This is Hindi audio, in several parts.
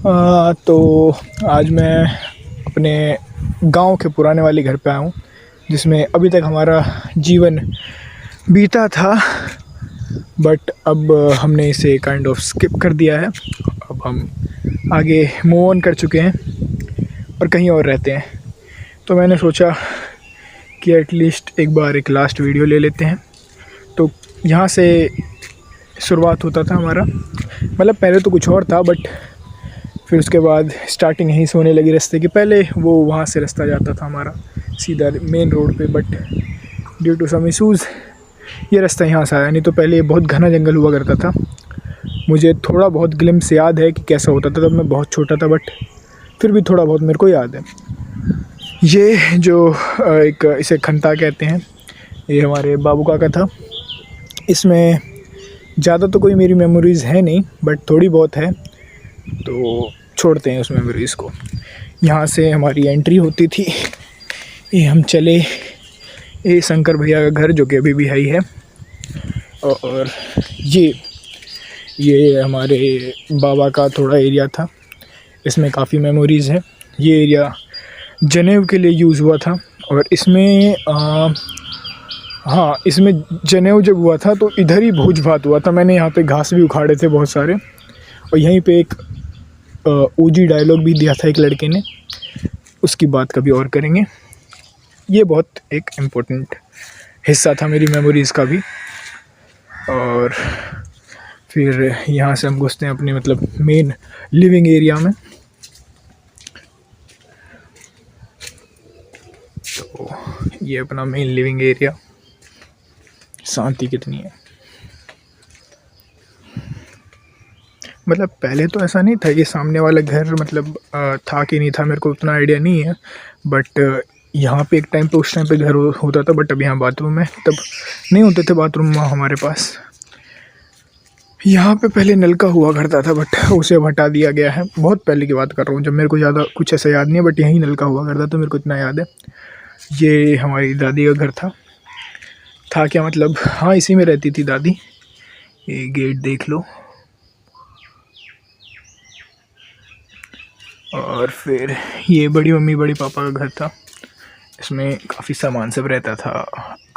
तो आज मैं अपने गांव के पुराने वाले घर पे आया हूँ, जिसमें अभी तक हमारा जीवन बीता था, बट अब हमने इसे काइंड ऑफ स्किप कर दिया है। अब हम आगे मूव ऑन कर चुके हैं और कहीं और रहते हैं। तो मैंने सोचा कि एटलीस्ट एक बार एक लास्ट वीडियो ले लेते हैं। तो यहाँ से शुरुआत होता था हमारा, मतलब पहले तो कुछ और था, बट फिर उसके बाद स्टार्टिंग यहीं से होने लगी रास्ते की। पहले वो वहाँ से रास्ता जाता था हमारा सीधा मेन रोड पे, but due to some issues ये रास्ता यहाँ से आया। नहीं तो पहले बहुत घना जंगल हुआ करता था। मुझे थोड़ा बहुत ग्लिम्स याद है कि कैसा होता था, तब मैं बहुत छोटा था, बट फिर भी थोड़ा बहुत मेरे को याद है। ये जो एक इसे खंता कहते हैं, ये हमारे बाबू काका था। इसमें ज़्यादा तो कोई मेरी मेमोरीज़ है नहीं, बट थोड़ी बहुत है, तो छोड़ते हैं उस मेमोरीज़ को। यहाँ से हमारी एंट्री होती थी। ये हम चले, ये शंकर भैया का घर जो कि अभी भी है ही है। और ये हमारे बाबा का थोड़ा एरिया था, इसमें काफ़ी मेमोरीज़ है। ये एरिया जनेऊ के लिए यूज़ हुआ था, और इसमें हाँ, इसमें जनेऊ जब हुआ था तो इधर ही भोज भात हुआ था। मैंने यहाँ पे घास भी उखाड़े थे बहुत सारे, और यहीं पे एक ओजी डायलॉग भी दिया था एक लड़के ने, उसकी बात कभी और करेंगे। ये बहुत एक इम्पोर्टेंट हिस्सा था मेरी मेमोरीज़ का भी। और फिर यहाँ से हम घुसते हैं अपने मतलब मेन लिविंग एरिया में। तो ये अपना मेन लिविंग एरिया, शांति कितनी है। मतलब पहले तो ऐसा नहीं था कि सामने वाला घर मतलब था कि नहीं था, मेरे को उतना आइडिया नहीं है, बट यहाँ पे एक टाइम पे उस टाइम पे घर होता था, बट अब यहाँ बाथरूम है। तब नहीं होते थे बाथरूम हमारे पास। यहाँ पे पहले नलका हुआ करता था, बट उसे हटा दिया गया है। बहुत पहले की बात कर रहा हूँ, जब मेरे को ज़्यादा कुछ ऐसा याद नहीं है, बट यहीं नलका हुआ करता था, मेरे को इतना याद है। ये हमारी दादी का घर था क्या मतलब, हाँ, इसी में रहती थी दादी। ये गेट देख लो। और फिर ये बड़ी मम्मी बड़ी पापा का घर था, इसमें काफ़ी सामान सब रहता था।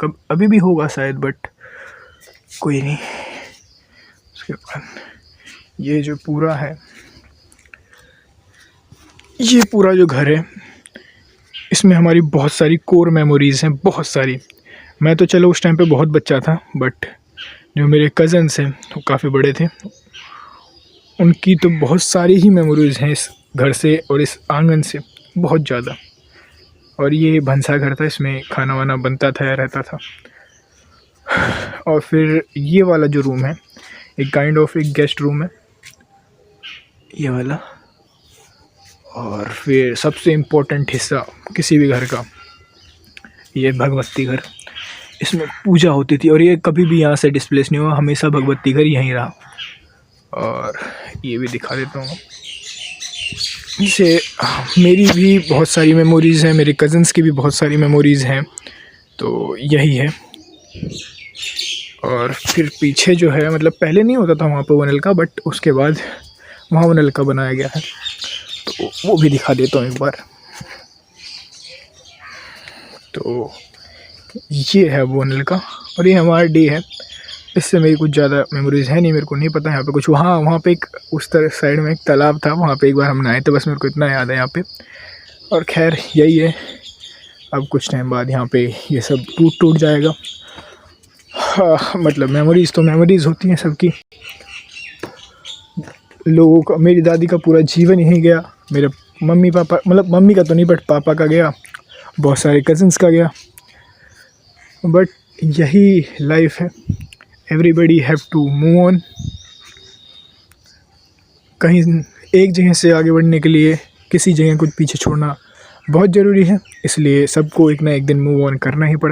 कब अभी भी होगा शायद, बट कोई नहीं। उसके बाद ये जो पूरा है, ये पूरा जो घर है, इसमें हमारी बहुत सारी कोर मेमोरीज़ हैं, बहुत सारी। मैं तो चलो उस टाइम पे बहुत बच्चा था, बट जो मेरे कज़न्स हैं वो काफ़ी बड़े थे, उनकी तो बहुत सारी ही मेमोरीज़ हैं इस घर से और इस आंगन से, बहुत ज़्यादा। और ये भंसा घर था, इसमें खाना वाना बनता था या रहता था। और फिर ये वाला जो रूम है, एक काइंड ऑफ एक गेस्ट रूम है ये वाला। और फिर सबसे इम्पोर्टेंट हिस्सा किसी भी घर का, ये भगवती घर। इसमें पूजा होती थी, और ये कभी भी यहाँ से डिस्प्लेस नहीं हुआ, हमेशा भगवती घर यहीं रहा। और ये भी दिखा देता हूँ इसे। मेरी भी बहुत सारी मेमोरीज़ हैं, मेरे कज़न्स की भी बहुत सारी मेमोरीज़ हैं, तो यही है। और फिर पीछे जो है, मतलब पहले नहीं होता था वहाँ पर वो नलका, बट उसके बाद वहाँ वो नलका बनाया गया है, तो वो भी दिखा देता हूँ एक बार। तो ये है वो नलका, और ये हमारा डे है। इससे मेरी कुछ ज़्यादा मेमोरीज़ है नहीं, मेरे को नहीं पता यहाँ पे कुछ। वहाँ पे एक उस तरह साइड में एक तालाब था, वहाँ पे एक बार हम नहाए थे, बस मेरे को इतना याद है यहाँ पे। और खैर यही है, अब कुछ टाइम बाद यहाँ पे ये सब टूट जाएगा। हाँ, मतलब मेमोरीज़ तो मेमोरीज़ होती हैं सबकी। लोगों का, मेरी दादी का पूरा जीवन यहीं गया, मेरे मम्मी पापा, मतलब मम्मी का तो नहीं, बट पापा का गया, बहुत सारे कज़न्स का गया, बट यही लाइफ है। Everybody have to move on. कहीं एक जगह से आगे बढ़ने के लिए किसी जगह को पीछे छोड़ना बहुत ज़रूरी है, इसलिए सबको एक ना एक दिन मूव ऑन करना ही पड़ता है।